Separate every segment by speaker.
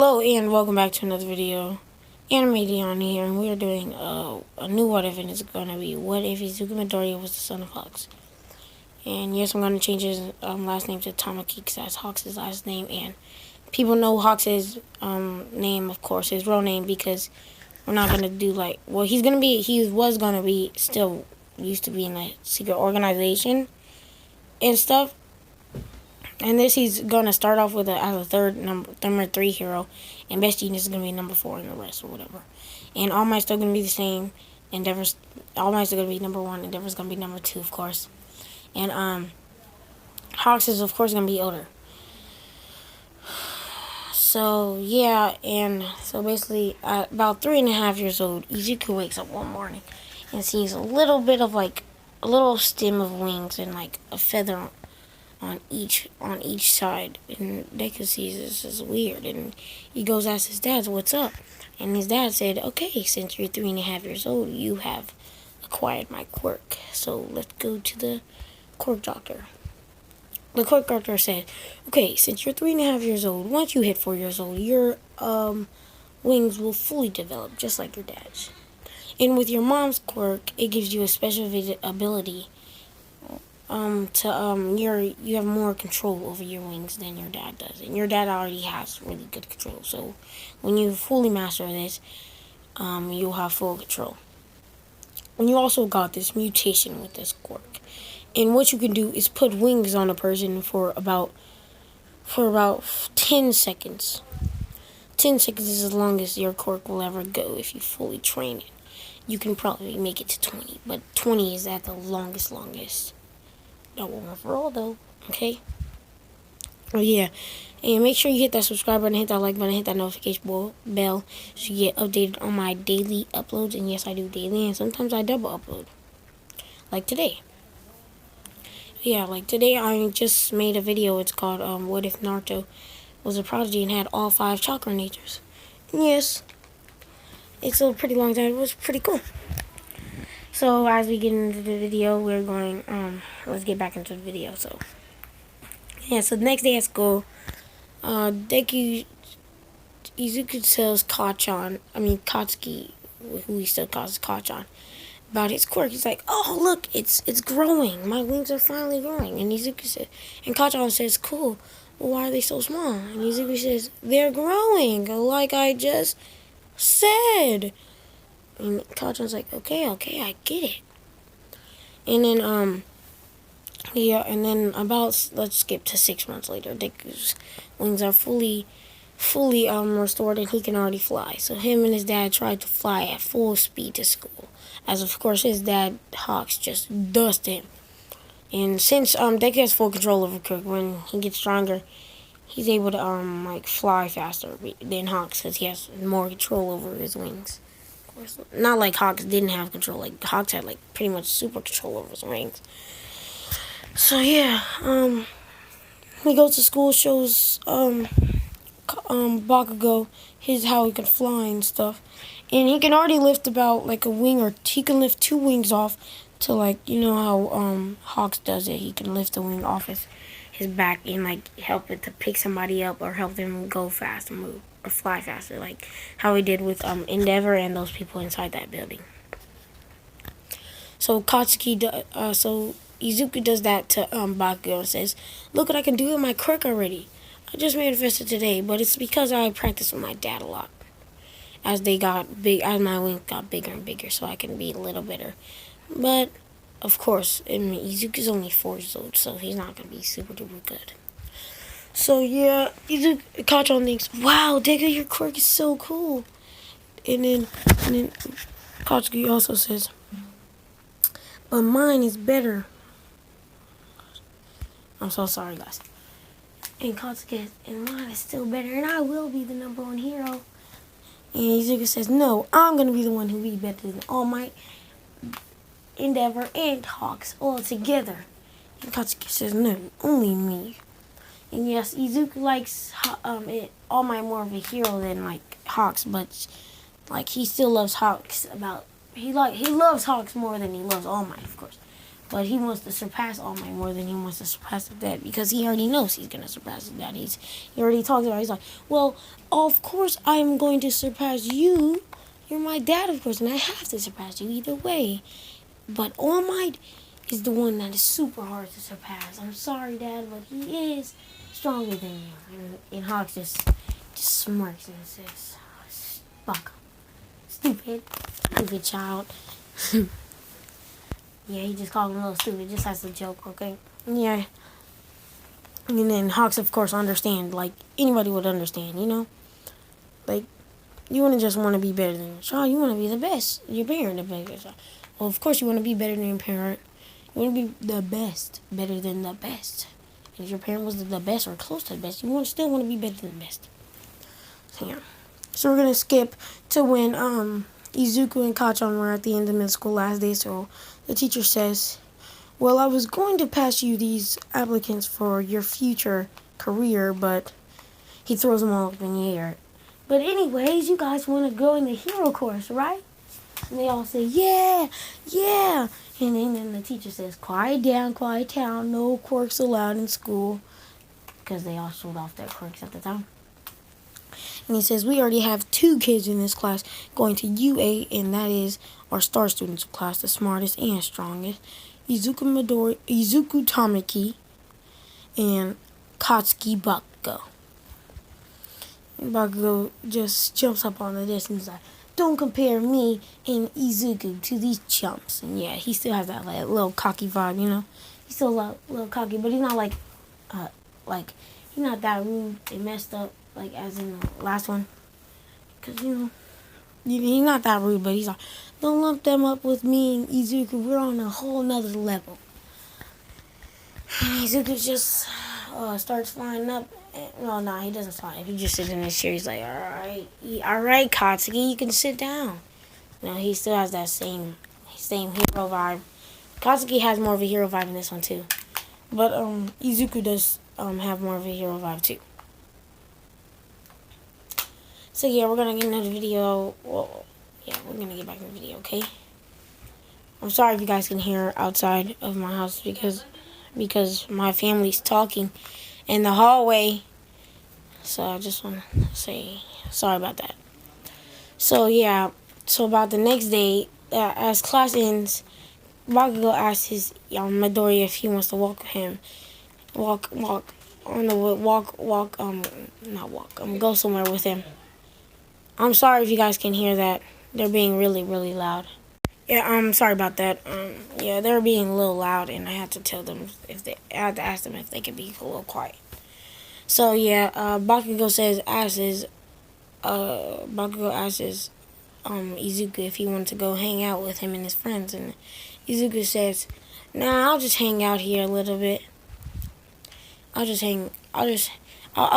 Speaker 1: Hello and welcome back to another video. Anime Dion here, and we are doing a new what if, and it's gonna be what if Izuku Midoriya was the son of Hawks. And yes, I'm gonna change his last name to Tamaki because that's Hawks' last name, and people know Hawks' name, of course, his real name, because we're not gonna do he was gonna be still used to be in a secret organization and stuff. And this, he's gonna start off with as a number 3 hero, and Best Genius is gonna be number 4, and the rest or whatever. And All Might's still gonna be the same. All Might's still gonna be number 1. Endeavor's gonna be number 2, of course. And Hawks is of course gonna be older. So yeah, and so basically, at about 3.5 years old, Izuku wakes up one morning and sees a little bit of a little stem of wings and a feather on each side, and Deku sees this is weird, and he goes ask his dad, "What's up?" And his dad said, "Okay, since you're 3.5 years old, you have acquired my quirk. So let's go to the quirk doctor." The quirk doctor said, "Okay, since you're 3.5 years old, once you hit 4 years old, your wings will fully develop, just like your dad's. And with your mom's quirk, it gives you a special ability." You have more control over your wings than your dad does, and your dad already has really good control. So when you fully master this, you'll have full control. And you also got this mutation with this quirk, and what you can do is put wings on a person for about 10 seconds. 10 seconds is as long as your quirk will ever go if you fully train it. You can probably make it to 20, but 20 is at the longest. That won't work for all though, okay? Oh yeah, and make sure you hit that subscribe button, hit that like button, hit that notification bell so you get updated on my daily uploads. And yes, I do daily, and sometimes I double upload, like today. Yeah, like today I just made a video. It's called what if Naruto was a prodigy and had all 5 chakra natures. And yes, it's a pretty long time. It was pretty cool. So as we get into the video, we're going, let's get back into the video. So yeah, so the next day at school, Izuku tells Katsuki, who he still calls Kachan, about his quirk. He's like, "Oh look, it's growing. My wings are finally growing." And Kachan says, "Cool. Well, why are they so small?" And Izuku says, "They're growing, like I just said." And Kachan's like, okay, I get it. And then, let's skip to 6 months later. Deku's wings are fully restored, and he can already fly. So him and his dad tried to fly at full speed to school, as of course his dad, Hawks, just dust him. And since Deku has full control over Kirk, when he gets stronger, he's able to fly faster than Hawks because he has more control over his wings. Not like Hawks didn't have control. Like Hawks had pretty much super control over his wings. So yeah, he goes to school, shows Bakugo how he can fly and stuff, and he can already lift about a wing, or he can lift 2 wings off to how Hawks does it. He can lift a wing off his back and help it to pick somebody up or help them go fast and move or fly faster, like how he did with Endeavor and those people inside that building. So Izuku does that to Bakugo and says, "Look what I can do with my quirk already. I just manifested today, but it's because I practiced with my dad a lot. As my wings got bigger and bigger, so I can be a little better." But of course, Izuku's only 4 years old, so he's not gonna be super duper good. So yeah, Kachan thinks, "Wow, Deku, your quirk is so cool." And then Katsuki also says, "But mine is better." I'm so sorry, guys. And Katsuki says, "And mine is still better, and I will be the number 1 hero." And Izuku says, "No, I'm gonna be the one who will be better than All Might, Endeavor, and Hawks all together." And Katsuki says, "No, only me." And yes, Izuku likes All Might more of a hero than Hawks, but he still loves Hawks he loves Hawks more than he loves All Might, of course. But he wants to surpass All Might more than he wants to surpass his dad because he already knows he's gonna surpass his dad. He already talked about it. He's like, well, of course I'm going to surpass you. You're my dad, of course, and I have to surpass you either way. But All Might is the one that is super hard to surpass. I'm sorry, Dad, but he is stronger than you. And Hawks just smirks and says, fuck. Stupid child. Yeah, he just called him a little stupid, just as a joke, okay? Yeah. And then Hawks, of course, understand, like anybody would understand, you know? Like, you wouldn't just want to be better than your child, you want to be the best. Your parent, the best. Well, of course, you want to be better than your parent. You want to be the best, better than the best. And if your parent was the best or close to the best, you still want to be better than the best. So, yeah. So, we're going to skip to when Izuku and Kachan were at the end of middle school last day. So, the teacher says, well, I was going to pass you these applicants for your future career, but he throws them all up in the air. But anyways, you guys want to go in the hero course, right? And they all say, yeah. And then the teacher says, quiet down, no quirks allowed in school. Because they all showed off their quirks at the time. And he says, we already have 2 kids in this class going to UA, and that is our star students class, the smartest and strongest. Izuku Tamaki, and Katsuki Bakugo. And Bakugo just jumps up on the desk and he's like, don't compare me and Izuku to these chumps. And yeah, he still has that like, little cocky vibe, you know. He's still a little cocky, but he's not like he's not that rude and messed up like as in the last one. Cause you know, he's not that rude, but he's like, don't lump them up with me and Izuku. We're on a whole nother level. And Izuku just starts flying up. Well, no, he doesn't fly up. He just sits in his chair. He's like, all right, Katsuki, you can sit down. No, he still has that same hero vibe. Katsuki has more of a hero vibe in this one too, but Izuku does have more of a hero vibe too. So yeah, we're gonna get into the video. Well, yeah, we're gonna get back in the video, okay? I'm sorry if you guys can hear outside of my house because my family's talking in the hallway. So I just want to say sorry about that. So yeah, so about the next day, as class ends, Bakugo asks his Midori if he wants to walk with him, go somewhere with him. I'm sorry if you guys can hear that. They're being really, really loud. Yeah, I'm sorry about that. Yeah, they're being a little loud, and I had to tell them I had to ask them if they could be a little quiet. So yeah, Bakugo asks Izuku if he wanted to go hang out with him and his friends, and Izuku says, "Nah, I'll just hang out here a little bit. I'll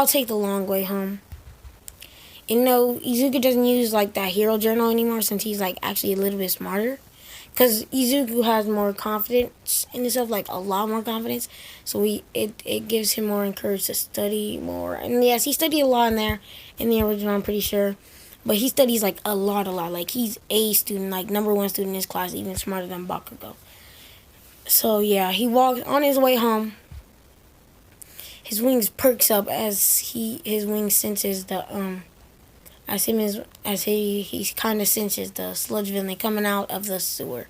Speaker 1: take the long way home." You know, Izuku doesn't use like that hero journal anymore since he's like actually a little bit smarter. Because Izuku has more confidence in himself, like a lot more confidence. So it gives him more encouragement to study more. And yes, he studied a lot in the original, I'm pretty sure. But he studies like a lot. Like he's a student, like #1 student in his class, even smarter than Bakugo. So yeah, he walks on his way home. His wings perks up as his wings senses the as he kind of senses the sludge villain coming out of the sewer.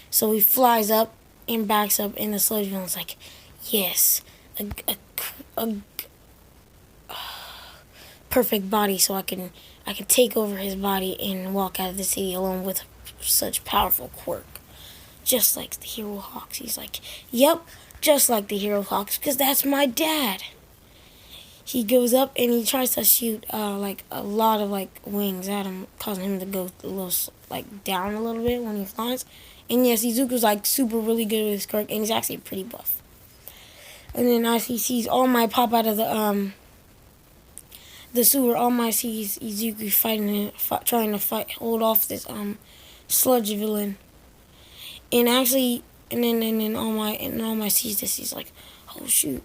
Speaker 1: So he flies up and backs up, and the sludge villain's like, yes, a perfect body, so I can take over his body and walk out of the city alone with such powerful quirk, just like the Hero Hawks. He's like, yep, just like the Hero Hawks, because that's my dad. He goes up and he tries to shoot like a lot of like wings at him, causing him to go a little like down a little bit when he flies. And yes, Izuku's like super really good with his quirk, and he's actually pretty buff. And then as he sees All Might pop out of the sewer, All Might sees Izuku trying to hold off this sludge villain. And actually, and then All Might sees this. He's like, oh shoot.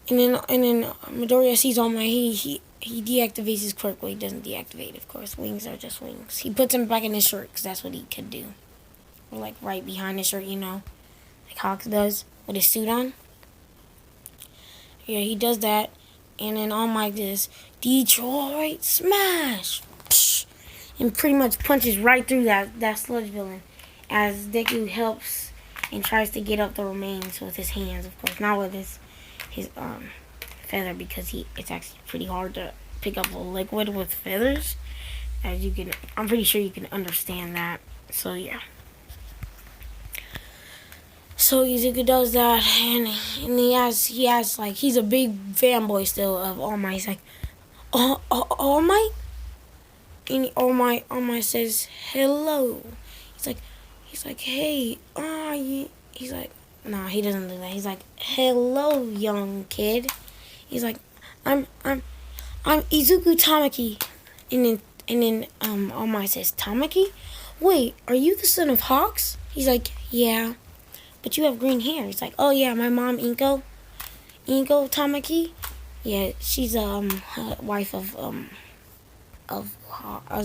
Speaker 1: And then Midoriya sees All Might. He deactivates his quirk. Well, he doesn't deactivate, of course. Wings are just wings. He puts them back in his shirt because that's what he could do. Or like right behind his shirt, you know. like Hawks does with his suit on. Yeah, he does that, and then All Might just Detroit Smash, psh, and pretty much punches right through that sludge villain, as Deku helps and tries to get up the remains with his hands, of course, not with his feather, because it's actually pretty hard to pick up a liquid with feathers. I'm pretty sure you can understand that. So yeah. So Izuku does that, and he has like, he's a big fanboy still of All Might. He's like, All Might, and All Might says hello. He's like, hey, he's like, nah, he doesn't do that. He's like, hello, young kid. He's like, I'm Izuku Tamaki, and then All Might says, Tamaki? Wait, are you the son of Hawks? He's like, yeah. But you have green hair. He's like, oh yeah, my mom Inko Tamaki. Yeah, she's wife of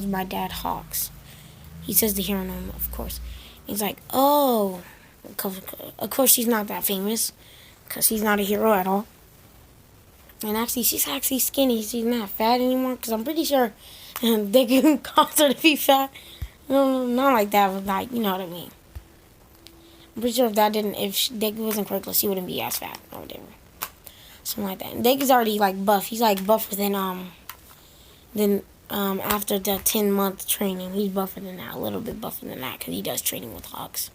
Speaker 1: my dad Hawks. He says the hero name, of course. He's like, oh, of course she's not that famous, because she's not a hero at all. And actually, she's actually skinny. She's not fat anymore, because I'm pretty sure they can cause her to be fat. No, not like that, but like, you know what I mean. I'm pretty sure if Deku wasn't correct, she wouldn't be as fat or whatever. Something like that. And Deku's already like buff. He's like buffer than after the 10-month training. He's buffer than that, a little bit buffer than that, because he does training with Hawks.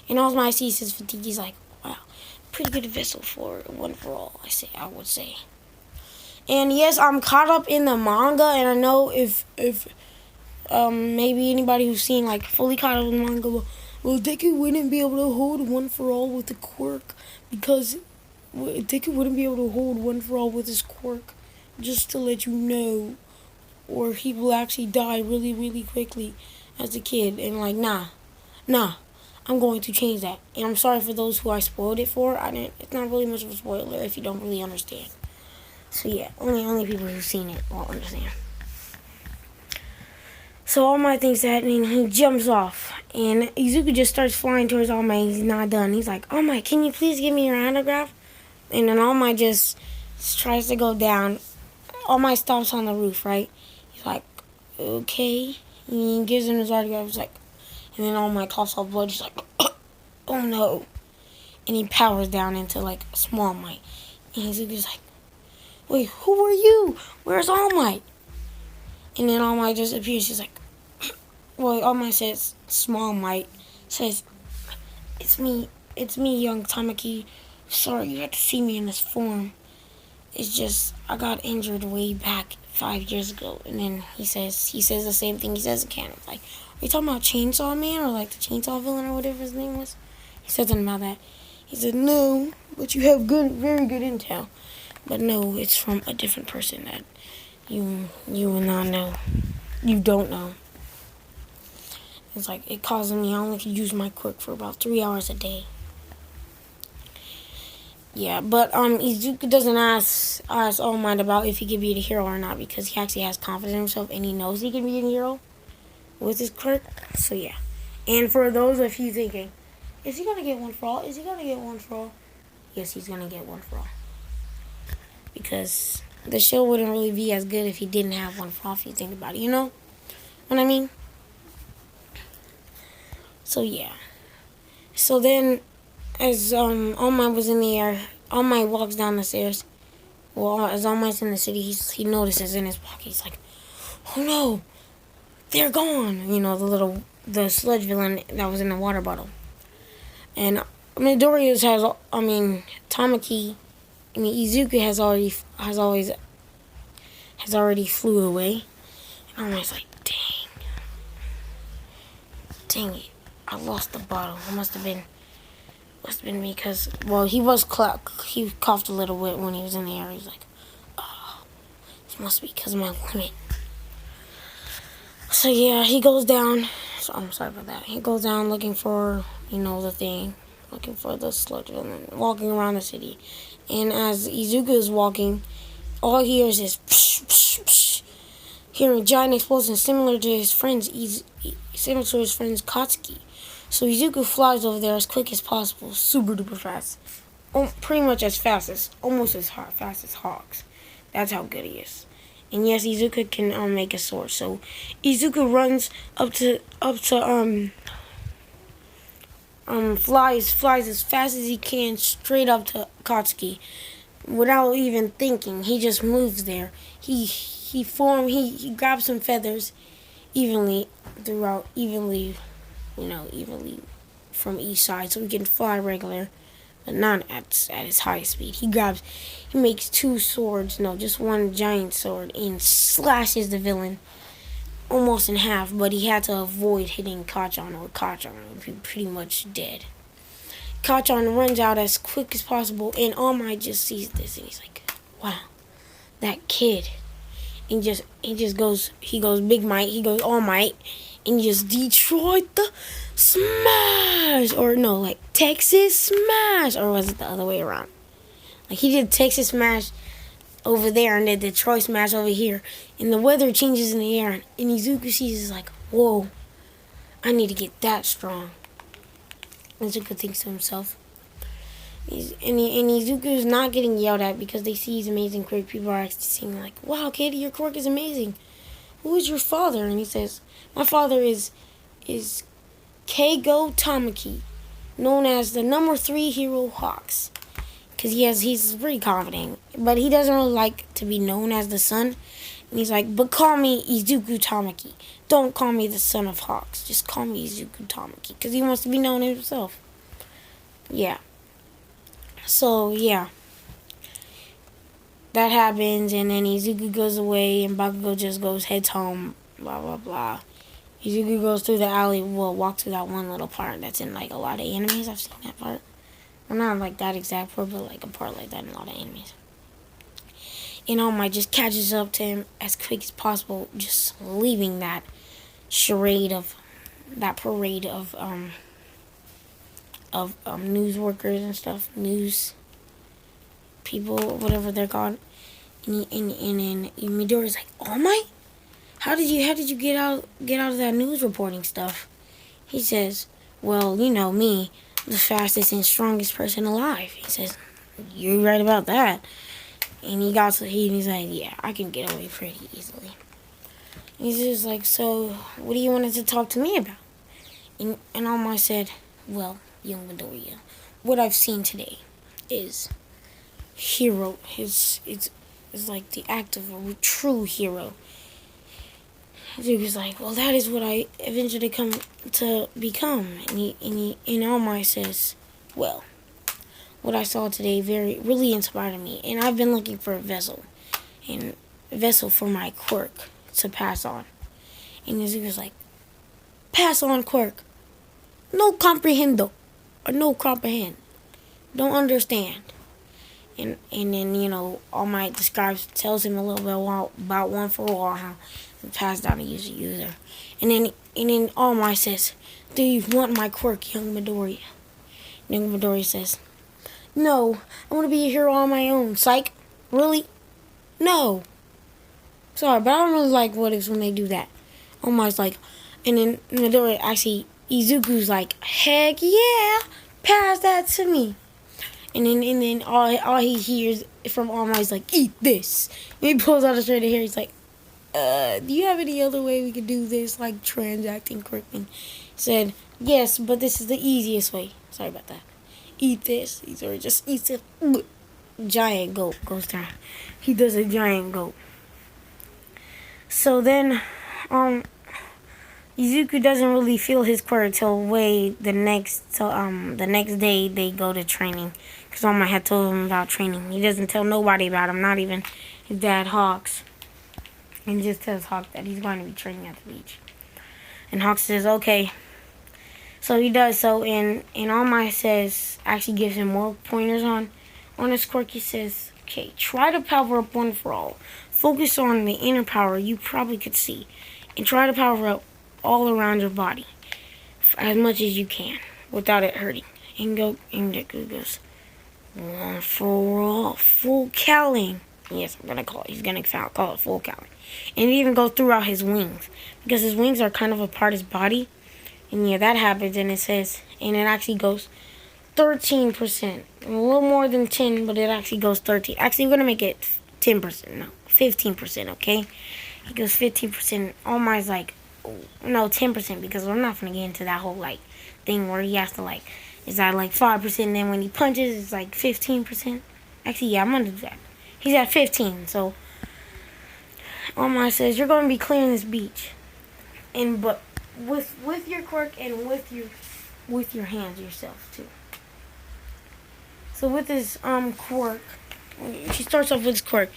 Speaker 1: And also when I see his fatigue, he's like, wow, pretty good vessel for one for all, I would say. And yes, I'm caught up in the manga, and I know if maybe anybody who's seen like fully caught up in the manga, well, Deku wouldn't be able to hold one for all with the quirk, because Deku wouldn't be able to hold one for all with his quirk, just to let you know, or he will actually die really, really quickly as a kid. And like, nah, I'm going to change that. And I'm sorry for those who I spoiled it for. It's not really much of a spoiler if you don't really understand. So yeah, only people who've seen it will understand. So All Might thinks that, and he jumps off. And Izuku just starts flying towards All Might. He's not done. He's like, All Might, can you please give me your autograph? And then All Might just tries to go down. All Might stops on the roof, right? He's like, okay. And he gives him his autograph. He's like, and then All Might coughs off blood. He's like, oh no. And he powers down into like a small Might. And Izuku's like, wait, who are you? Where's All Might? And then All Might just appears. She's like, well, All Might says, small Might says, it's me, young Tamaki. Sorry you had to see me in this form. It's just, I got injured way back 5 years ago. And then he says the same thing he says again. Like, are you talking about Chainsaw Man, or like the Chainsaw Villain, or whatever his name was? He said something about that. He said, no, but you have very good intel. But no, it's from a different person that you will not know. You don't know. It's like, it caused me, I only could use my quirk for about 3 hours a day. Yeah, but Izuku doesn't ask All Might about if he can be the hero or not, because he actually has confidence in himself and he knows he can be a hero with his quirk. So yeah. And for those of you thinking, is he gonna get one for all? Is he gonna get one for all? Yes, he's gonna get one for all. Because the show wouldn't really be as good if he didn't have one for all, if you think about it, you know what I mean? So yeah. So then, as All Might was in the air, All Might walks down the stairs. Well, as All Might's in the city, he notices in his pocket. He's like, oh no, they're gone. You know, the sludge villain that was in the water bottle. And Midoriya's Tamaki, Izuku has already flew away. And All Might's like, dang it, I lost the bottle. It must have been me, because, well, he coughed a little bit when he was in the air. He's like, oh, it must be because of my limit. So yeah, he goes down. So I'm sorry about that. He goes down looking for, the thing, looking for the sludge villain, walking around the city. And as Izuku is walking, all he hears is psh, psh, psh, hearing giant explosions similar to his friend's Katsuki. So Izuku flies over there as quick as possible, super duper fast. Pretty much as fast as, almost as fast as Hawks. That's how good he is. And yes, Izuka can make a sword. So Izuku runs up to flies as fast as he can straight up to Akatsuki without even thinking. He just moves there. He grabs some feathers evenly evenly from each side so he can fly regular, but not at his highest speed. He makes two swords, no, just one giant sword, and slashes the villain almost in half, but he had to avoid hitting Kachan, or Kachan would be pretty much dead. Kachan runs out as quick as possible, and All Might just sees this, and he's like, wow, that kid. And he goes Big Might, he goes All Might, and he just destroyed the Smash! Or no, like Texas Smash! Or was it the other way around? Like he did Texas Smash over there and then Detroit Smash over here. And the weather changes in the air, and Izuku sees is like, whoa, I need to get that strong. Izuku thinks to himself. And Izuku is not getting yelled at because they see he's amazing quirk. People are actually saying like, wow, kid, your quirk is amazing. Who is your father? And he says, my father is Keigo Tamaki, known as the number 3 hero Hawks. Because he's pretty confident. But he doesn't really like to be known as the son. And he's like, but call me Izuku Tamaki. Don't call me the son of Hawks. Just call me Izuku Tamaki. Because he wants to be known himself. Yeah. So, yeah. That happens, and then Izuku goes away, and Bakugo just heads home, blah, blah, blah. Izuku goes through the alley, walk through that one little part that's in, like, a lot of animes. I've seen that part. Well, not, like, that exact part, but, like, a part like that in a lot of animes. And All Might just catches up to him as quick as possible, just leaving that parade of news workers and stuff, news people, whatever they're called. And Midori's like, All Might? How did you get out of that news reporting stuff? He says, well, you know me, the fastest and strongest person alive. He says, you're right about that. And he's like, yeah, I can get away pretty easily. And he's just like, so what do you want to talk to me about? And All Might said, well, young Midoriya, what I've seen today is hero. It's like the act of a true hero. He was like, well, that is what I eventually come to become. And All Might says, well, what I saw today really inspired me, and I've been looking for a vessel for my quirk to pass on. And Izuku's like, pass on quirk. No comprehendo. Or no comprehend. Don't understand. And then, All Might tells him a little bit about One for All, how it's passed down to user. And then All Might says, do you want my quirk, young Midoriya? Young Midoriya says, no, I want to be a hero on my own. Psych? Really? No. Sorry, but I don't really like what ifs when they do that. All Might's like, and then Midoriya Izuku's like, heck yeah, pass that to me. And then all he hears from All Might is like, eat this. And he pulls out a straight of hair. He's like, do you have any other way we could do this, like transacting quickly? He said, yes, but this is the easiest way. Sorry about that. Eat this. He sort of just eats it. Giant goat goes down. He does a giant goat. So then, Izuku doesn't really feel his quirk till the next day they go to training. Because All Might had told him about training. He doesn't tell nobody about him, not even his dad, Hawks. And he just tells Hawks that he's going to be training at the beach. And Hawks says, okay. So he does so, and All Might actually gives him more pointers on his quirk. He says, okay, try to power up One for All. Focus on the inner power you probably could see. And try to power up all around your body as much as you can without it hurting. And Deku goes, One for All, full cowling. Yes, he's gonna call it full cowling. And it even goes throughout his wings, because his wings are kind of a part of his body. And yeah, that happens, and it says, and it actually goes 13%. A little more than 10, but it actually goes 13. Actually, we're gonna make it 10%. No, 15%. Okay, it goes 15%. All mine's like, no, 10%, because we're not gonna get into that whole like thing where he has to like, is that like 5%? And then when he punches, it's like 15%. Actually, yeah, I'm gonna do that. He's at 15, so all mine says you're gonna be clearing this beach, and but with your quirk and with your hands yourself too. So with his quirk, she starts off with his quirk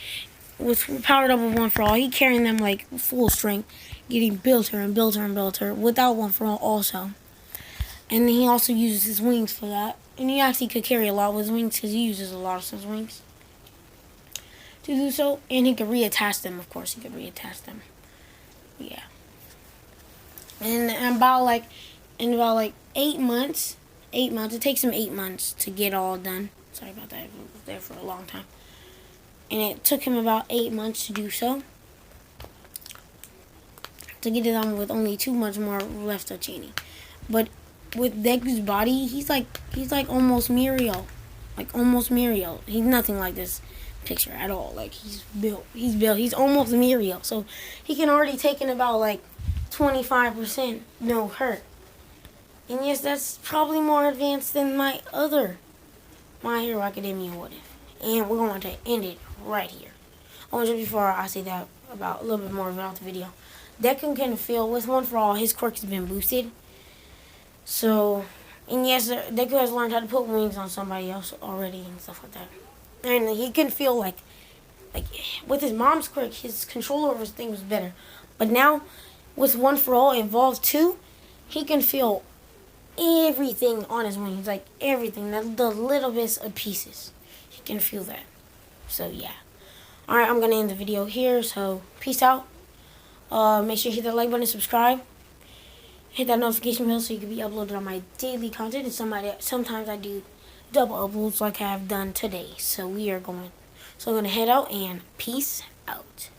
Speaker 1: with powered up with one for all. He carrying them like full strength, getting built her and built her and built her without one for all also. And he also uses his wings for that. And he actually could carry a lot with his wings because he uses a lot of his wings to do so. And he could reattach them, of course. He could reattach them. Yeah. And about like 8 months, it takes him 8 months to get all done. Sorry about that. It was there for a long time. And it took him about 8 months to do so. To get it done with only 2 months more left of training. But with Deku's body, he's like almost Muriel. Like almost Muriel. He's nothing like this picture at all. Like he's built. He's almost Muriel. So he can already take in about like 25% no hurt. And yes, that's probably more advanced than my other My Hero Academia What If. And we're going to end it right here. Oh, just before I say that, about a little bit more about the video. Deku can feel with One For All, his quirk has been boosted. So, and yes, Deku has learned how to put wings on somebody else already and stuff like that. And he can feel like with his mom's quirk, his control over his thing was better. But now, with One For All involved too, he can feel everything on his wings, like everything, the little bits of pieces. He can feel that. So yeah. Alright, I'm gonna end the video here. So peace out. Make sure you hit that like button and subscribe. Hit that notification bell so you can be uploaded on my daily content. And sometimes I do double uploads like I have done today. So I'm gonna head out and peace out.